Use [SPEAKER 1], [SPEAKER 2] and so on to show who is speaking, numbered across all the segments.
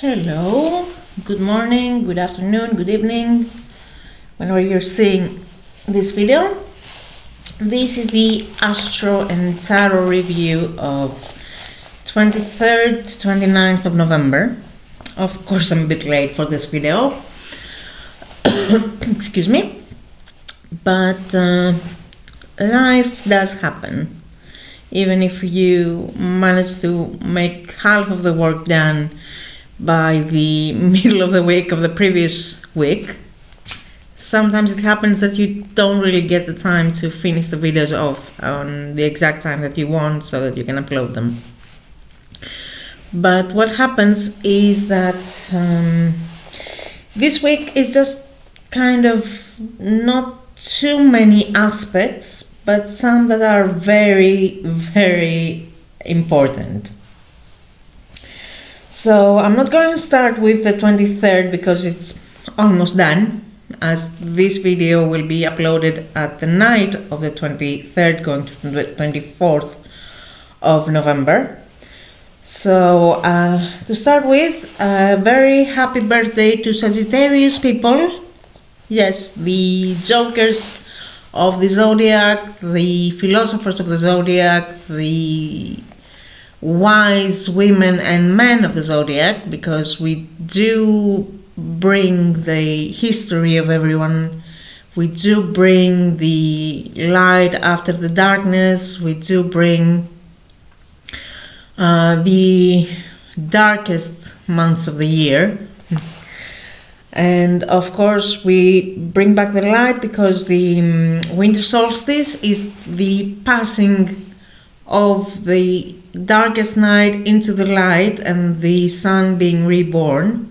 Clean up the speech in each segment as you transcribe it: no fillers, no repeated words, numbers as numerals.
[SPEAKER 1] Hello, good morning, good afternoon, good evening, whenever you're seeing this video. This is the Astro and Tarot review of 23rd to 29th of November. Of course, I'm a bit late for this video. Excuse me. But life does happen. Even if you manage to make half of the work done by the middle of the week of the previous week, sometimes it happens that you don't really get the time to finish the videos off on the exact time that you want so that you can upload them. But what happens is that this week is just kind of not too many aspects, but some that are very, very important. So I'm not going to start with the 23rd because it's almost done, as this video will be uploaded at the night of the 23rd going to the 24th of November. So to start with, a very happy birthday to Sagittarius people. Yes, the jokers of the zodiac, the philosophers of the zodiac, the wise women and men of the zodiac, because we do bring the history of everyone, we do bring the light after the darkness, we do bring the darkest months of the year. And of course we bring back the light because the winter solstice is the passing of the darkest night into the light and the sun being reborn.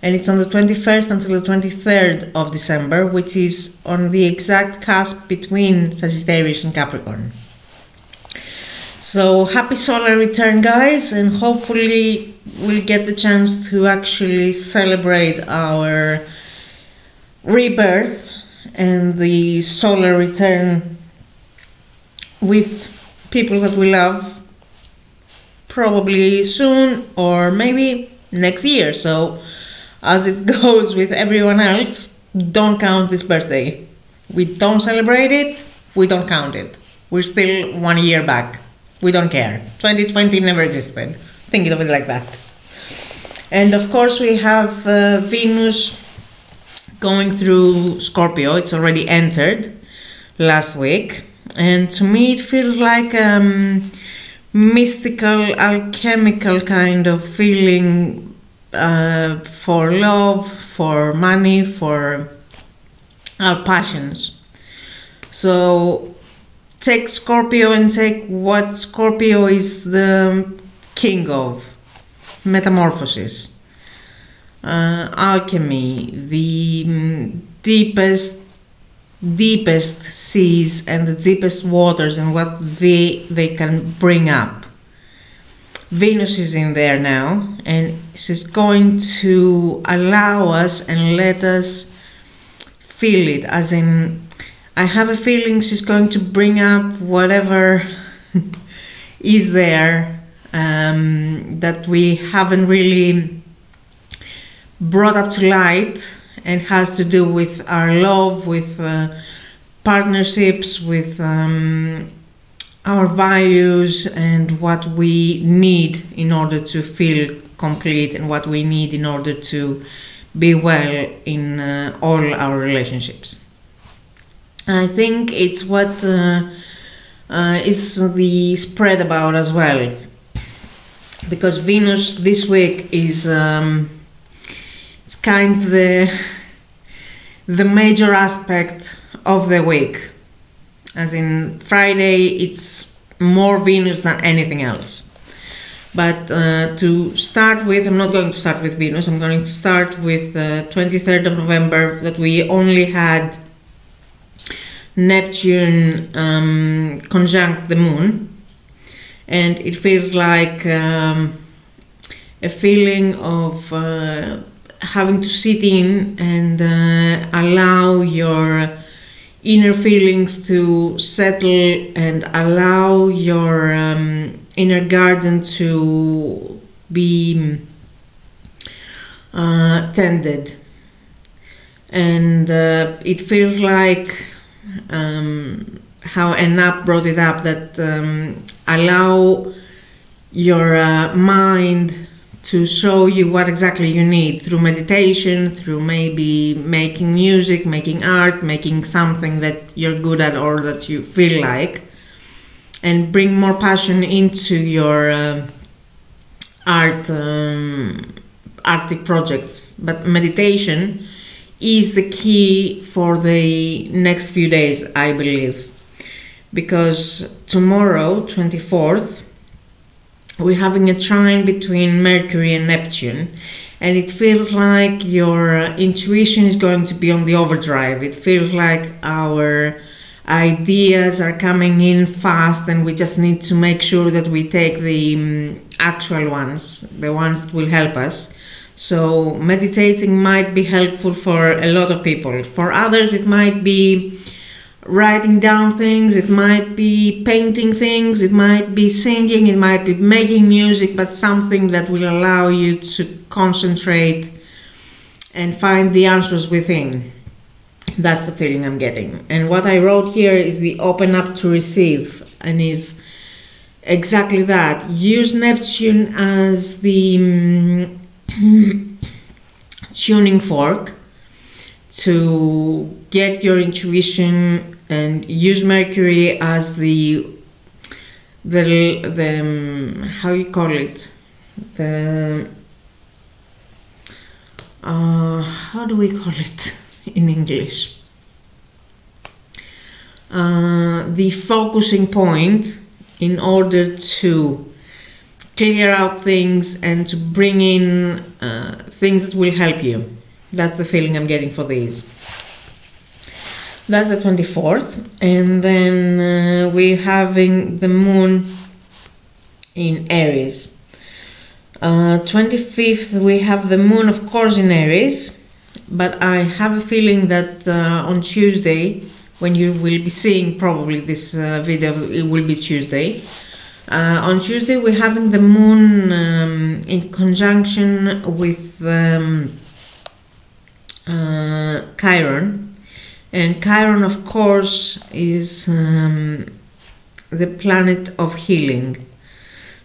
[SPEAKER 1] And it's on the 21st until the 23rd of December, which is on the exact cusp between Sagittarius and Capricorn. So happy solar return, guys, and hopefully we'll get the chance to actually celebrate our rebirth and the solar return with people that we love, probably soon or maybe next year. So as it goes with everyone else, don't count this birthday. We don't celebrate it, we don't count it. We're still 1 year back. We don't care. 2020 never existed. Think of it like that. And of course we have Venus going through Scorpio. It's already entered last week. And to me it feels like mystical, alchemical kind of feeling for love, for money, for our passions. So take Scorpio and take what Scorpio is the king of: metamorphosis, alchemy, the deepest seas and the deepest waters, and what they can bring up. Venus is in there now, and she's going to allow us and let us feel it, as in, I have a feeling she's going to bring up whatever is there that we haven't really brought up to light, and has to do with our love, with partnerships, with our values, and what we need in order to feel complete, and what we need in order to be well in all our relationships. I think it's what is the spread about as well, because Venus this week is it's kind of the major aspect of the week, as in Friday it's more Venus than anything else. But to start with, I'm not going to start with Venus, I'm going to start with 23rd of November, that we only had Neptune conjunct the moon, and it feels like a feeling of having to sit in and allow your inner feelings to settle, and allow your inner garden to be tended. And it feels like how Enap brought it up, that allow your mind to show you what exactly you need through meditation, through maybe making music, making art, making something that you're good at or that you feel like, and bring more passion into your artistic projects. But meditation is the key for the next few days, I believe, because tomorrow, 24th, we're having a trine between Mercury and Neptune, and it feels like your intuition is going to be on the overdrive. It feels like our ideas are coming in fast, and we just need to make sure that we take the actual ones, the ones that will help us. So meditating might be helpful for a lot of people. For others, it might be writing down things, it might be painting things, it might be singing, it might be making music, but something that will allow you to concentrate and find the answers within. That's the feeling I'm getting. And what I wrote here is the open up to receive, and is exactly that. Use Neptune as the tuning fork to get your intuition, and use Mercury as the how you call it, the how do we call it in English, the focusing point, in order to clear out things and to bring in things that will help you. That's the feeling I'm getting for these. That's the 24th, and then we're having the moon in Aries. 25th we have the moon, of course, in Aries, but I have a feeling that on Tuesday, when you will be seeing probably this video, it will be Tuesday. On Tuesday we're having the moon in conjunction with Chiron. And Chiron, of course, is the planet of healing.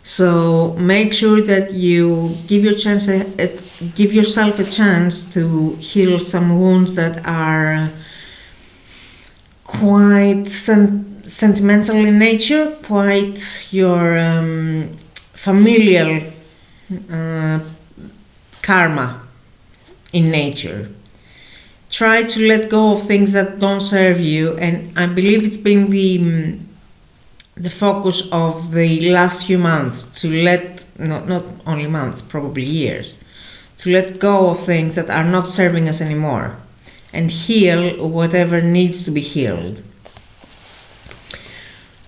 [SPEAKER 1] So make sure that you give yourself a chance to heal some wounds that are quite sentimental in nature, quite your familial karma in nature. Try to let go of things that don't serve you, and I believe it's been the focus of the last few months, to let, not only months, probably years, to let go of things that are not serving us anymore and heal whatever needs to be healed.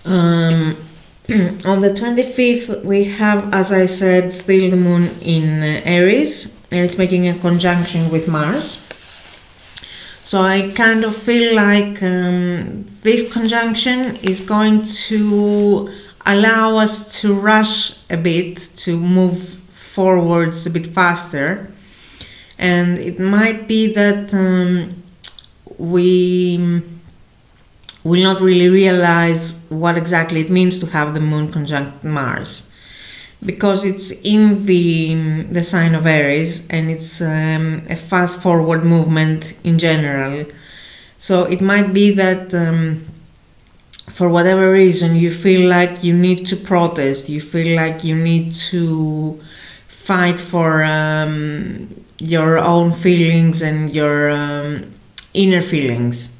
[SPEAKER 1] On the 25th we have, as I said, still the moon in Aries, and it's making a conjunction with Mars. So I kind of feel like this conjunction is going to allow us to rush a bit, to move forwards a bit faster. And it might be that we will not really realize what exactly it means to have the moon conjunct Mars, because it's in the sign of Aries, and it's a fast forward movement in general. So it might be that for whatever reason you feel like you need to protest, you feel like you need to fight for your own feelings and your inner feelings.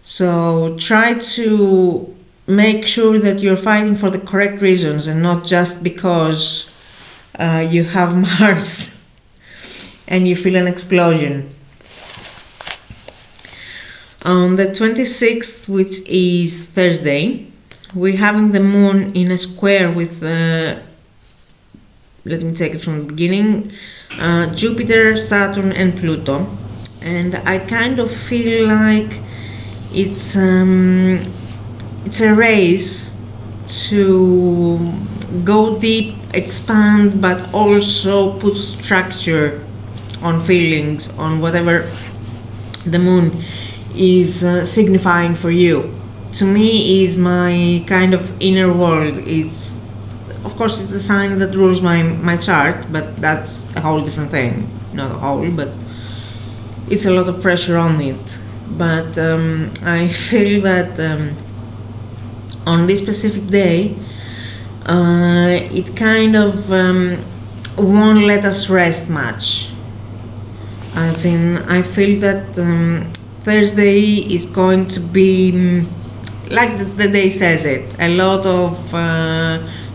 [SPEAKER 1] So try to make sure that you're fighting for the correct reasons, and not just because you have Mars and you feel an explosion. On the 26th, which is Thursday, we're having the moon in a square with, let me take it from the beginning, Jupiter, Saturn and Pluto. And I kind of feel like it's a race to go deep expand, but also put structure on feelings, on whatever the moon is signifying for you. To me, is my kind of inner world. It's, of course, it's the sign that rules my chart, but that's a whole different thing. Not a whole, but it's a lot of pressure on it. But I feel that on this specific day, it kind of won't let us rest much. As in, I feel that Thursday is going to be, like the day says it, a lot of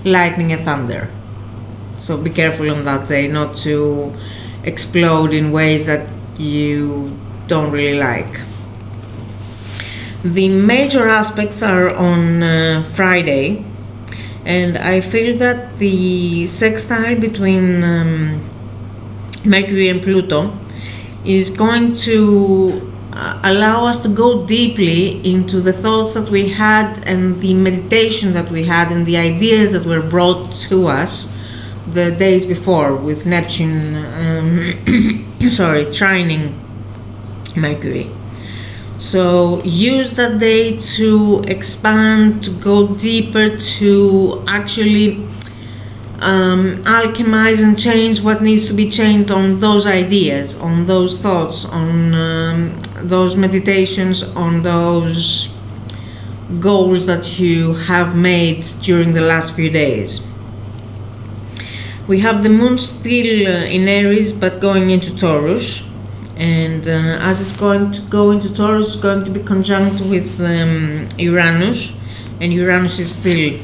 [SPEAKER 1] lightning and thunder. So be careful on that day not to explode in ways that you don't really like. The major aspects are on Friday, and I feel that the sextile between Mercury and Pluto is going to allow us to go deeply into the thoughts that we had and the meditation that we had and the ideas that were brought to us the days before with Neptune trining Mercury. So use that day to expand, to go deeper, to actually alchemize and change what needs to be changed on those ideas, on those thoughts, on those meditations, on those goals that you have made during the last few days. We have the moon still in Aries but going into Taurus, and as it's going to go into Taurus, it's going to be conjunct with Uranus, and Uranus is still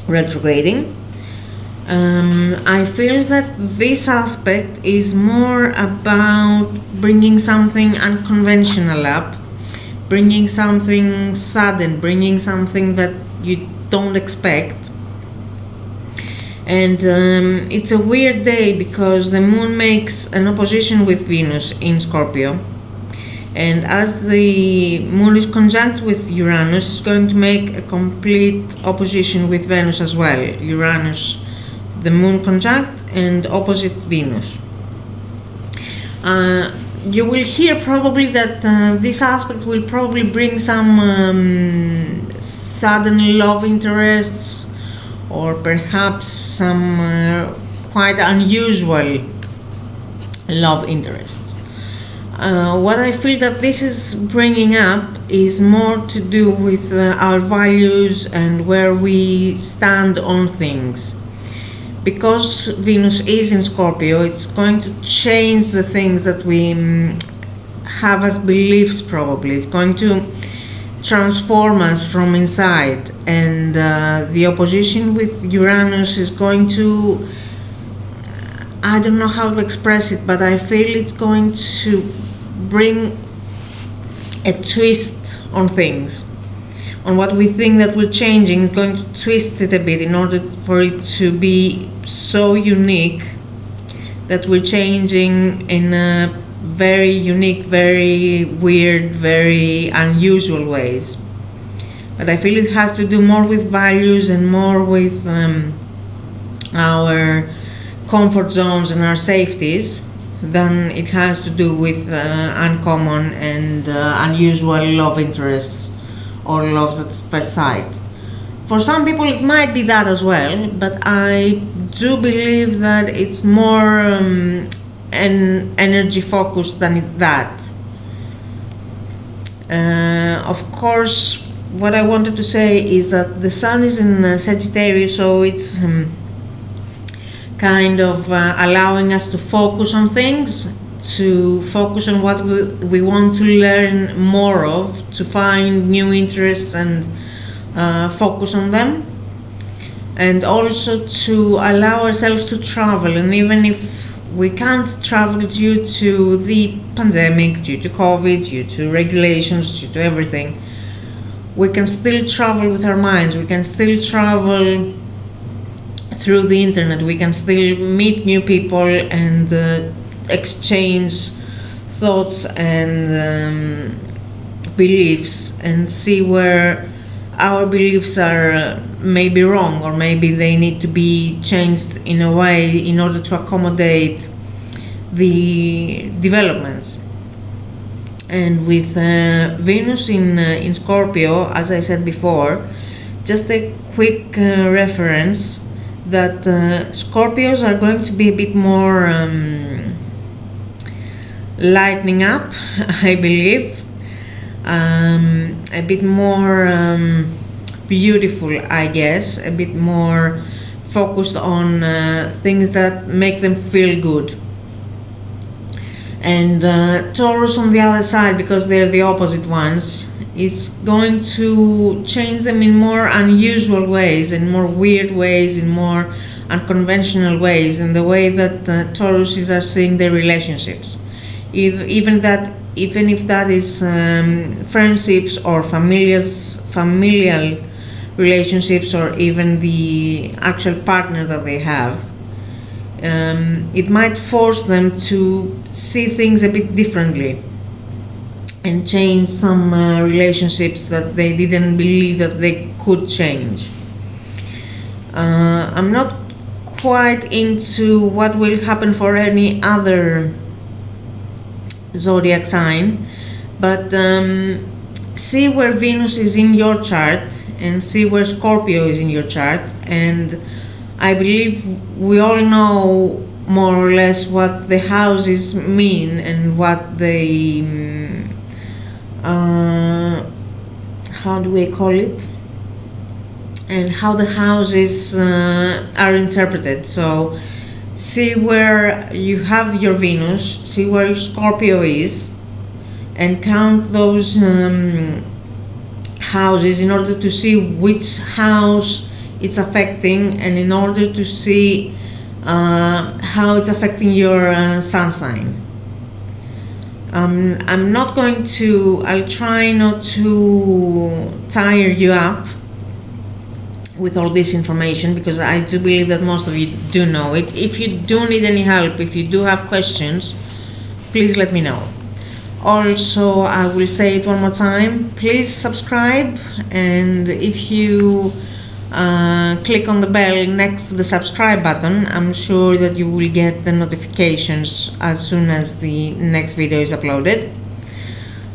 [SPEAKER 1] retrograding. I feel that this aspect is more about bringing something unconventional up, bringing something sudden, bringing something that you don't expect. And it's a weird day because the moon makes an opposition with Venus in Scorpio, and as the moon is conjunct with Uranus, it's going to make a complete opposition with Venus as well. Uranus, the moon conjunct and opposite Venus. You will hear probably that this aspect will probably bring some sudden love interests, or perhaps some quite unusual love interests. What I feel that this is bringing up is more to do with our values and where we stand on things. Because Venus is in Scorpio, it's going to change the things that we have as beliefs probably. It's going to transform us from inside, and the opposition with Uranus is going to, I don't know how to express it, but I feel it's going to bring a twist on things. On what we think that we're changing, it's going to twist it a bit in order for it to be so unique that we're changing in a very unique, very weird, very unusual ways. But I feel it has to do more with values and more with our comfort zones and our safeties than it has to do with uncommon and unusual love interests or loves at first sight. For some people it might be that as well, but I do believe that it's more an energy focused than that. Of course, what I wanted to say is that the sun is in Sagittarius, so it's kind of allowing us to focus on things, to focus on what we want to learn more of, to find new interests and focus on them, and also to allow ourselves to travel. And even if we can't travel due to the pandemic, due to COVID, due to regulations, due to everything, we can still travel with our minds. We can still travel through the internet. We can still meet new people and exchange thoughts and beliefs, and see where our beliefs are may be wrong, or maybe they need to be changed in a way in order to accommodate the developments. And with Venus in Scorpio, as I said before, just a quick reference that Scorpios are going to be a bit more lightening up, I believe, a bit more beautiful, I guess, a bit more focused on things that make them feel good. And Taurus on the other side, because they're the opposite ones, it's going to change them in more unusual ways, in more weird ways, in more unconventional ways, in the way that Tauruses are seeing their relationships. Even if that is friendships or familial relationships, or even the actual partner that they have. It might force them to see things a bit differently and change some relationships that they didn't believe that they could change. I'm not quite into what will happen for any other zodiac sign, but see where Venus is in your chart and see where Scorpio is in your chart, and I believe we all know more or less what the houses mean and what they how do we call it, and how the houses are interpreted. So see where you have your Venus, see where Scorpio is, and count those houses in order to see which house it's affecting, and in order to see how it's affecting your sun sign. I'm not going to, I'll try not to tire you up with all this information, because I do believe that most of you do know it. If you do need any help, if you do have questions, please let me know. Also, I will say it one more time, please subscribe, and if you click on the bell next to the subscribe button, I'm sure that you will get the notifications as soon as the next video is uploaded.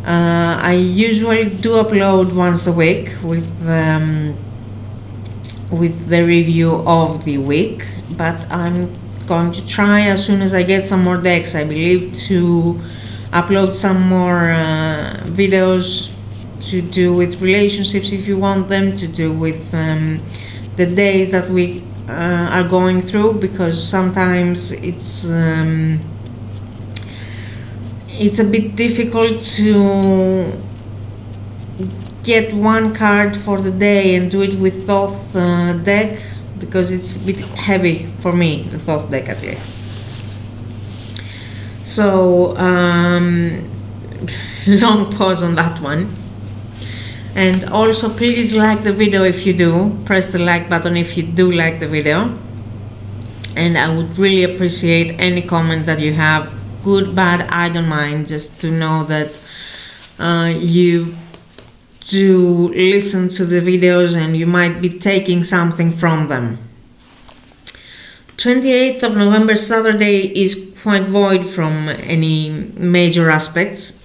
[SPEAKER 1] I usually do upload once a week with the review of the week, but I'm going to try, as soon as I get some more decks, I believe, to upload some more videos to do with relationships, if you want them, to do with the days that we are going through, because sometimes it's a bit difficult to get one card for the day and do it with Thoth deck, because it's a bit heavy for me, the Thoth deck at least. So long pause on that one. And also, please like the video if you do, press the like button if you do like the video, and I would really appreciate any comment that you have, good, bad, I don't mind, just to know that you do listen to the videos and you might be taking something from them. 28th of November, Saturday, is quite void from any major aspects.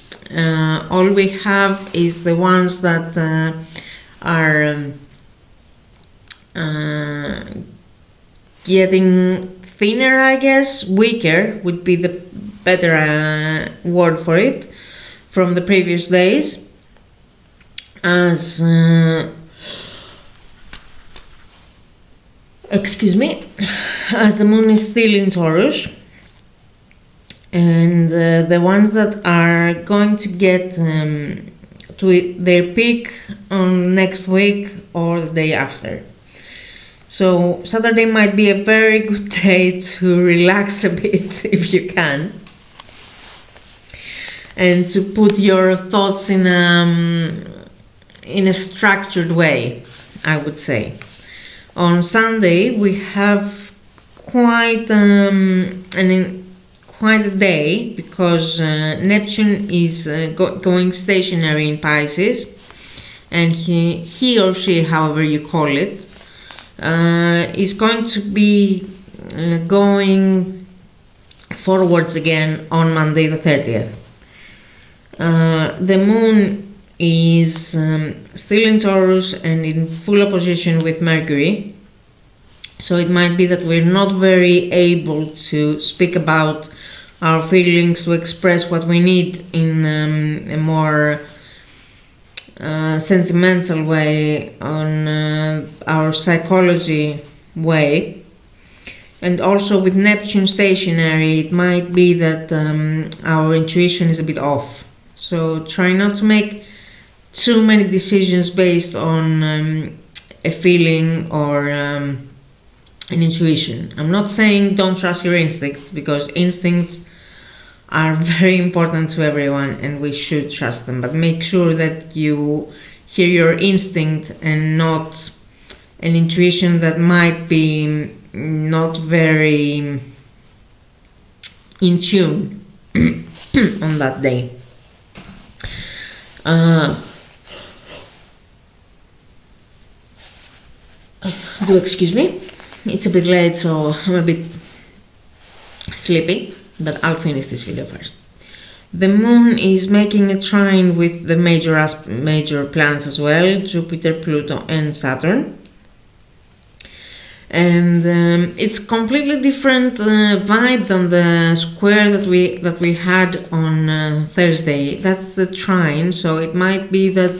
[SPEAKER 1] All we have is the ones that are getting thinner, I guess. Weaker would be the better word for it, from the previous days, as excuse me, as the moon is still in Taurus. And the ones that are going to get to their peak on next week or the day after. So Saturday might be a very good day to relax a bit if you can, and to put your thoughts in a structured way, I would say. On Sunday we have quite quite a day, because Neptune is going stationary in Pisces, and he or she, however you call it, is going to be going forwards again on Monday the 30th. The moon is still in Taurus and in full opposition with Mercury, so it might be that we're not very able to speak about our feelings, to express what we need in a more sentimental way, on our psychology way. And also with Neptune stationary, it might be that our intuition is a bit off. So try not to make too many decisions based on a feeling or an intuition. I'm not saying don't trust your instincts, because instincts are very important to everyone and we should trust them, but make sure that you hear your instinct and not an intuition that might be not very in tune on that day. Do excuse me, it's a bit late, so I'm a bit sleepy, but I'll finish this video first. The moon is making a trine with the major planets as well, Jupiter, Pluto and Saturn. And it's completely different vibe than the square that we had on Thursday. That's the trine, so it might be that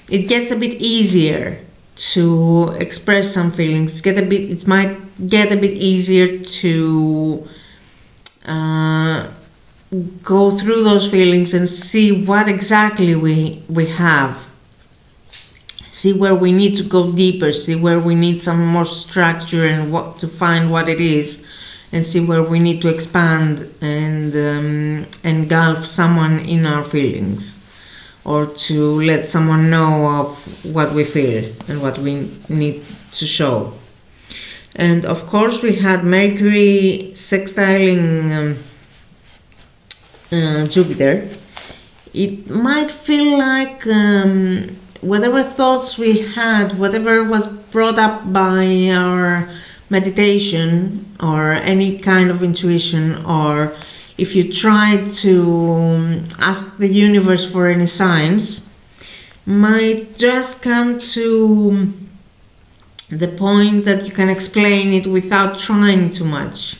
[SPEAKER 1] it gets a bit easier to express some feelings. It might get a bit easier to go through those feelings and see what exactly we have. See where we need to go deeper, see where we need some more structure and what to find what it is, and see where we need to expand and engulf someone in our feelings, or to let someone know of what we feel and what we need to show. And of course we had Mercury sextiling Jupiter. It might feel like whatever thoughts we had, whatever was brought up by our meditation or any kind of intuition, or if you tried to ask the universe for any signs, might just come to the point that you can explain it without trying too much.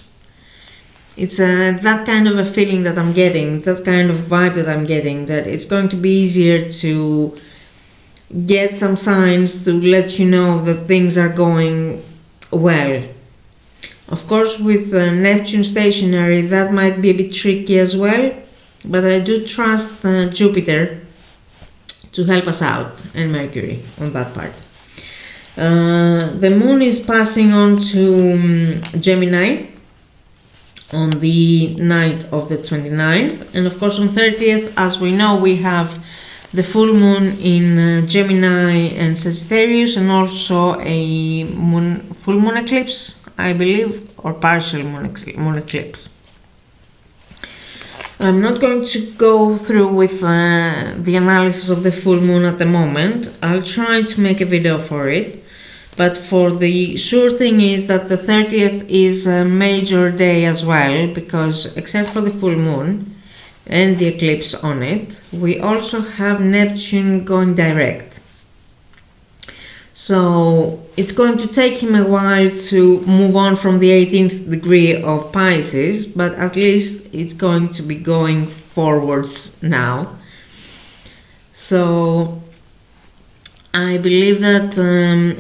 [SPEAKER 1] It's that kind of a feeling that I'm getting, that kind of vibe that I'm getting, that it's going to be easier to get some signs to let you know that things are going well. Of course, with Neptune stationary, that might be a bit tricky as well, but I do trust Jupiter to help us out, and Mercury on that part. The moon is passing on to Gemini on the night of the 29th, and of course on 30th, as we know, we have the full moon in Gemini and Sagittarius, and also a full moon eclipse, I believe, or partial moon eclipse. I'm not going to go through with the analysis of the full moon at the moment. I'll try to make a video for it, but for the sure thing is that the 30th is a major day as well, because except for the full moon and the eclipse on it, we also have Neptune going direct. So it's going to take him a while to move on from the 18th degree of Pisces, but at least it's going to be going forwards now. So I believe that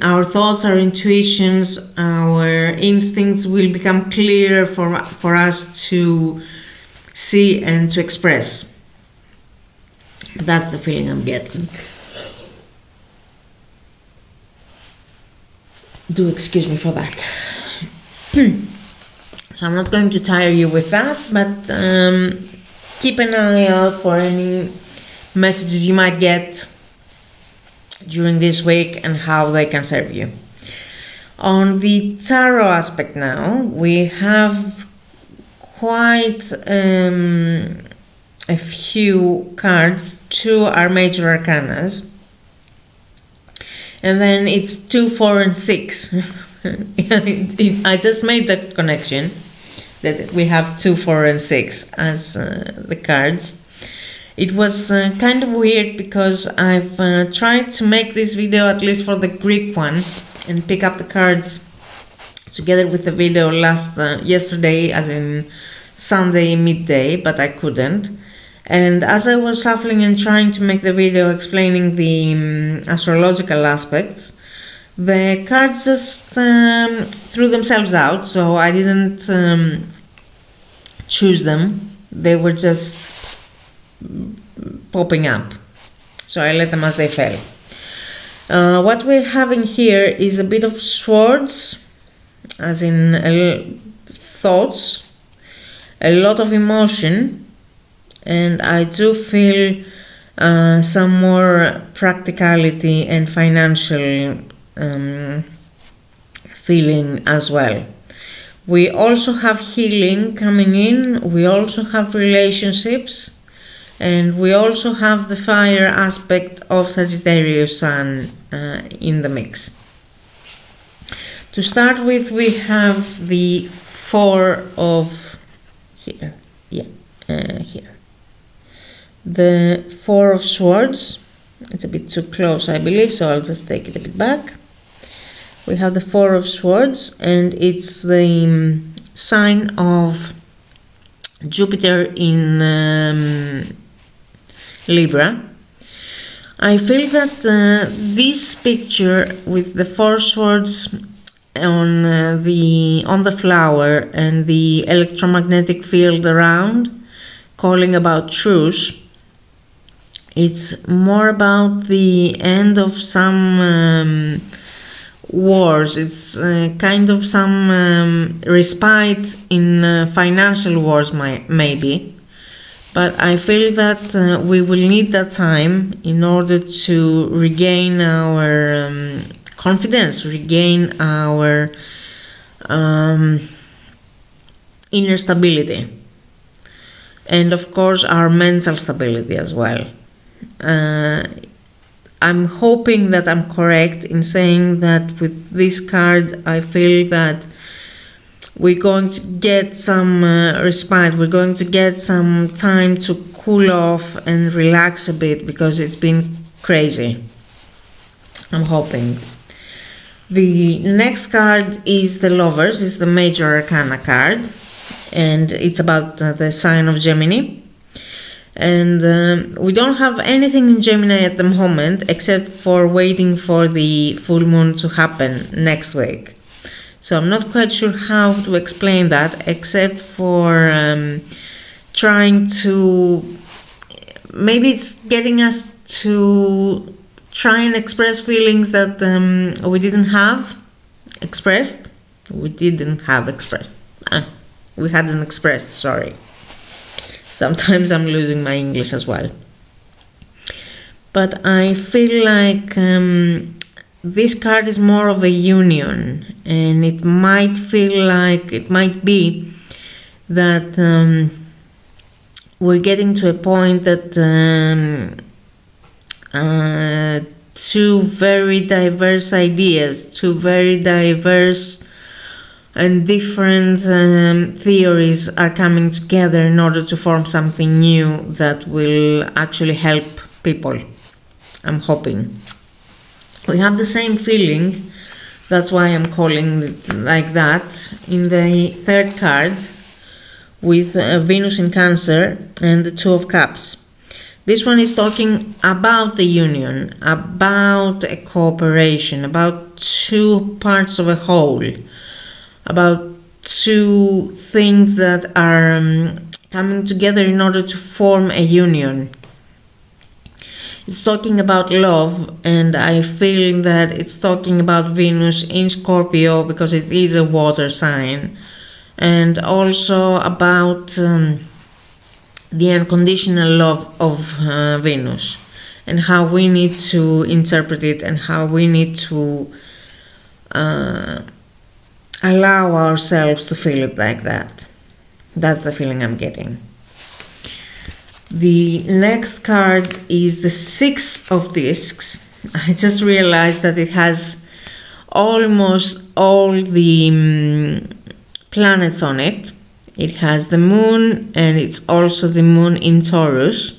[SPEAKER 1] our thoughts, our intuitions, our instincts will become clearer for us to see and to express. That's the feeling I'm getting. Do excuse me for that. So I'm not going to tire you with that, but keep an eye out for any messages you might get during this week and how they can serve you. On the tarot aspect now, we have quite a few cards. Two are major arcanas, and then it's 2, 4 and 6, I just made that connection that we have 2, 4, and 6 as the cards. It was kind of weird because I've tried to make this video at least for the Greek one and pick up the cards together with the video yesterday, as in Sunday midday, but I couldn't. And as I was shuffling and trying to make the video explaining the astrological aspects, the cards just threw themselves out, so I didn't choose them. They were just popping up, so I let them as they fell. What we're having here is a bit of swords, as in thoughts, a lot of emotion, and I do feel some more practicality and financial feeling as well. We also have healing coming in, we also have relationships, and we also have the fire aspect of Sagittarius Sun in the mix. To start with, we have the 4 of here, here. The 4 of Swords. It's a bit too close, I believe, so I'll just take it a bit back. We have the 4 of Swords, and it's the sign of Jupiter in Libra. I feel that this picture with the 4 swords on the flower and the electromagnetic field around, calling about truce, it's more about the end of some wars. It's kind of some respite in financial wars, maybe. But I feel that we will need that time in order to regain our confidence, regain our inner stability, and of course our mental stability as well. I'm hoping that I'm correct in saying that with this card I feel that we're going to get some respite, we're going to get some time to cool off and relax a bit, because it's been crazy. I'm hoping. The next card is the Lovers, it's the Major Arcana card, and it's about the sign of Gemini. And we don't have anything in Gemini at the moment, except for waiting for the full moon to happen next week. So I'm not quite sure how to explain that, except for trying to, maybe it's getting us to try and express feelings that we didn't have expressed. We hadn't expressed, sorry. Sometimes I'm losing my English as well. But I feel like this card is more of a union, and it might feel like, it might be that we're getting to a point that two very diverse ideas, two very diverse and different theories are coming together in order to form something new that will actually help people. I'm hoping. We have the same feeling, that's why I'm calling it like that, in the third card with Venus in Cancer and the Two of Cups. This one is talking about the union, about a cooperation, about two parts of a whole, about two things that are coming together in order to form a union. It's talking about love, and I feel that it's talking about Venus in Scorpio because it is a water sign, and also about the unconditional love of Venus, and how we need to interpret it, and how we need to allow ourselves to feel it like that. That's the feeling I'm getting. The next card is the Six of Discs. I just realized that it has almost all the planets on it. It has the moon, and it's also the moon in Taurus.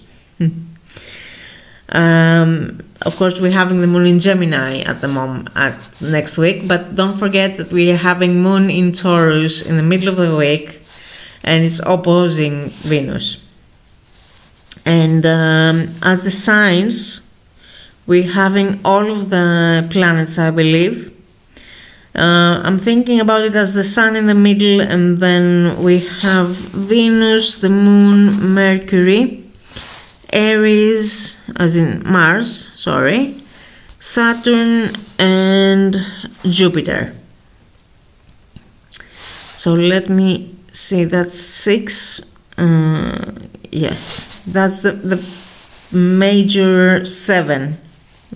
[SPEAKER 1] Of course, we're having the moon in Gemini at the moment, at next week, but don't forget that we are having moon in Taurus in the middle of the week, and it's opposing Venus. And as the signs, we're having all of the planets, I believe. I'm thinking about it as the sun in the middle, and then we have Venus, the moon, Mercury, Aries, as in Mars, sorry, Saturn, and Jupiter. So let me see, that's 6. Yes, that's the major 7.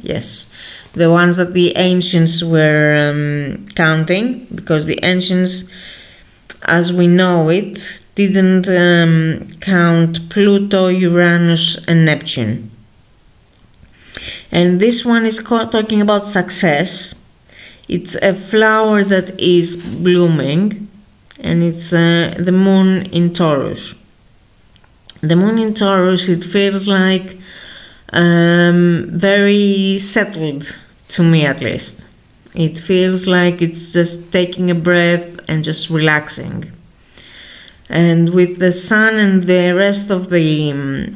[SPEAKER 1] Yes, the ones that the ancients were counting, because the ancients, as we know it, didn't count Pluto, Uranus, and Neptune. And this one is talking about success. It's a flower that is blooming, and it's the moon in Taurus. The moon in Taurus, it feels like very settled, to me at least. It feels like it's just taking a breath and just relaxing. And with the sun and the rest of the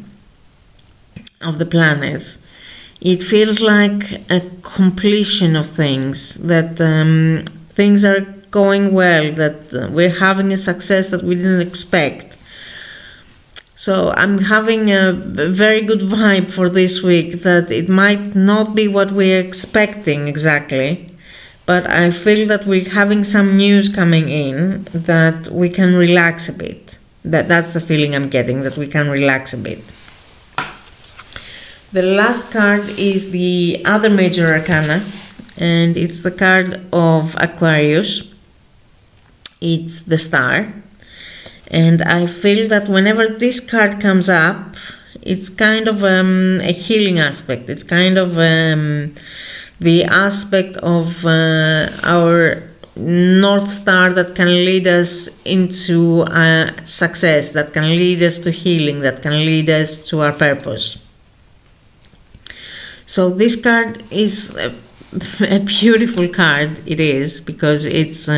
[SPEAKER 1] planets, it feels like a completion of things, that things are going well, that we're having a success that we didn't expect. So I'm having a very good vibe for this week, that it might not be what we're expecting exactly, but I feel that we're having some news coming in that we can relax a bit. That's the feeling I'm getting, that we can relax a bit. The last card is the other major arcana, and it's the card of Aquarius. It's the star. And I feel that whenever this card comes up, it's kind of a healing aspect. It's kind of the aspect of our North Star that can lead us into success, that can lead us to healing, that can lead us to our purpose. So this card is a beautiful card, it is, because it's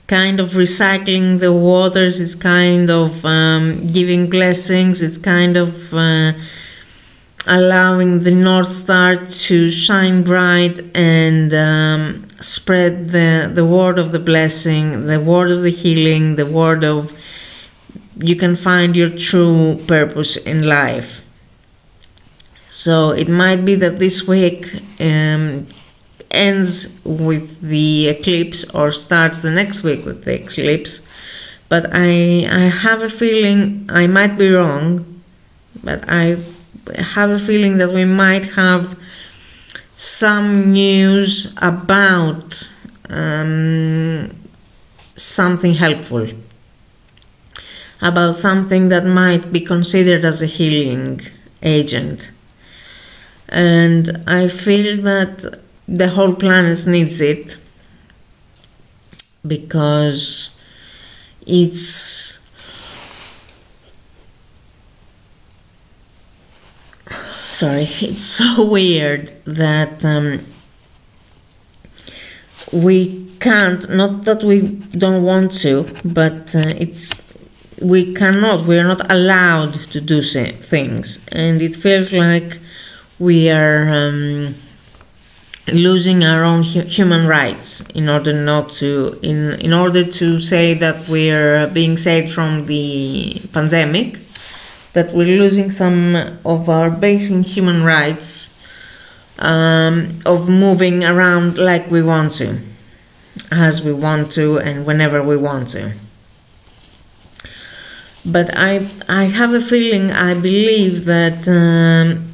[SPEAKER 1] kind of recycling the waters, it's kind of giving blessings, it's kind of allowing the North Star to shine bright and spread the word of the blessing, the word of the healing, the word of you can find your true purpose in life. So it might be that this week ends with the eclipse or starts the next week with the eclipse, but I have a feeling, I might be wrong, but I have a feeling that we might have some news about something helpful, about something that might be considered as a healing agent. And I feel that the whole planet needs it, because it's so weird that we can't, not that we don't want to, but we're not allowed to do things, and it feels like we are losing our own human rights in order not to, in order to say that we're being saved from the pandemic, that we're losing some of our basic human rights of moving around like we want to, as we want to, and whenever we want to. But I have a feeling, I believe that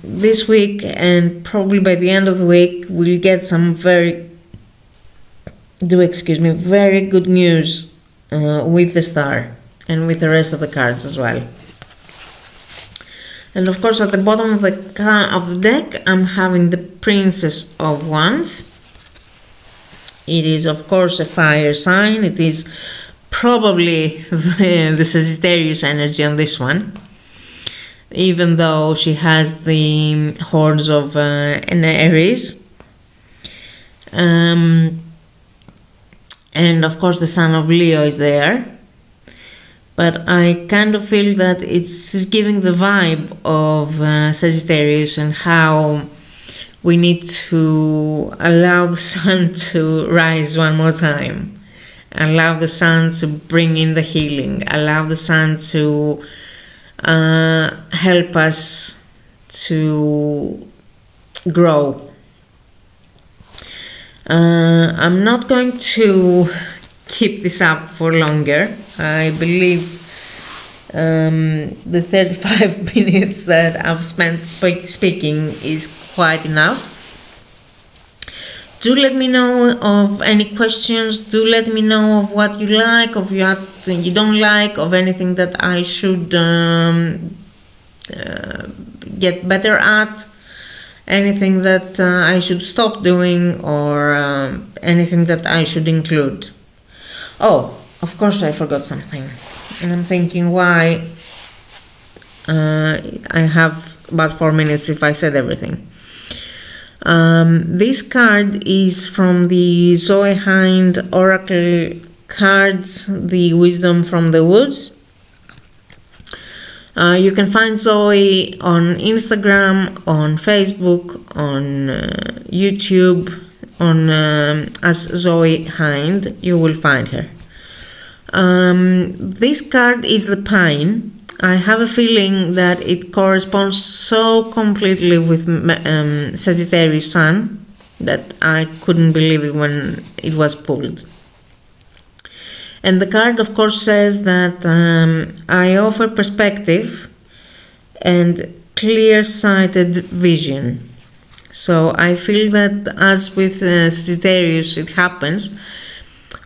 [SPEAKER 1] this week and probably by the end of the week we'll get some very good news with the star and with the rest of the cards as well. And of course at the bottom of the deck I'm having the Princess of Wands, It is, of course, a fire sign. It is probably the Sagittarius energy on this one, even though she has the horns of an Aries. And of course the Sun of Leo is there. But I kind of feel that it's giving the vibe of Sagittarius, and how we need to allow the sun to rise one more time. Allow the sun to bring in the healing. Allow the sun to help us to grow. I'm not going to keep this up for longer. I believe the 35 minutes that I've spent speaking is quite enough. Do let me know of any questions. Do let me know of what you like, of what you don't like, of anything that I should get better at, anything that I should stop doing, or anything that I should include. Oh, of course I forgot something, and I'm thinking why I have about 4 minutes if I said everything. This card is from the Zoe Hind Oracle cards, the Wisdom from the Woods. You can find Zoe on Instagram, on Facebook, on YouTube, on as Zoe Hind. You will find her. This card is the Pine. I have a feeling that it corresponds so completely with Sagittarius Sun that I couldn't believe it when it was pulled. And the card, of course, says that I offer perspective and clear-sighted vision. So I feel that, as with Sagittarius it happens,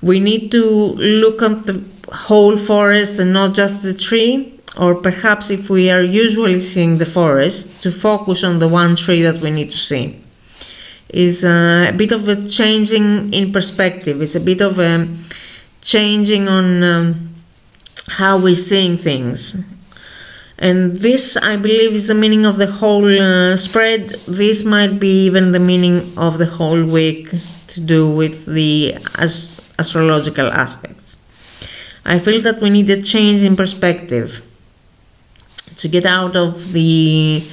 [SPEAKER 1] we need to look at the whole forest and not just the tree. Or perhaps, if we are usually seeing the forest, to focus on the one tree that we need to see. It's a bit of a changing in perspective. It's a bit of a changing on how we're seeing things. And this, I believe, is the meaning of the whole spread. This might be even the meaning of the whole week, to do with the astrological aspects. I feel that we need a change in perspective to get out of the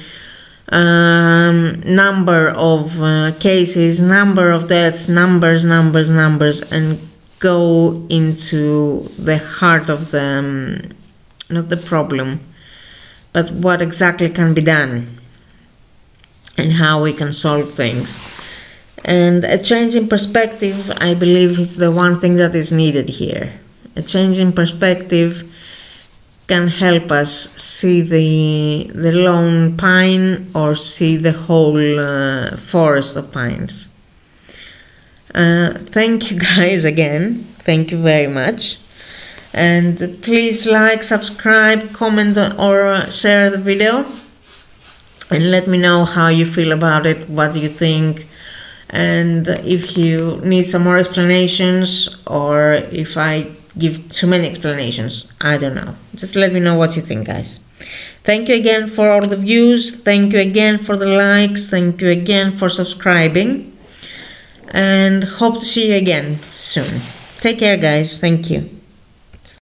[SPEAKER 1] number of cases, number of deaths, numbers, and go into the heart of the, not the problem, but what exactly can be done and how we can solve things. And a change in perspective, I believe, is the one thing that is needed here. A change in perspective can help us see the lone pine, or see the whole forest of pines. Thank you guys again. Thank you very much. And please like, subscribe, comment, or share the video. And let me know how you feel about it, what do you think. And if you need some more explanations, or if I give too many explanations, I don't know. Just let me know what you think, guys. Thank you again for all the views. Thank you again for the likes. Thank you again for subscribing. And hope to see you again soon. Take care, guys. Thank you.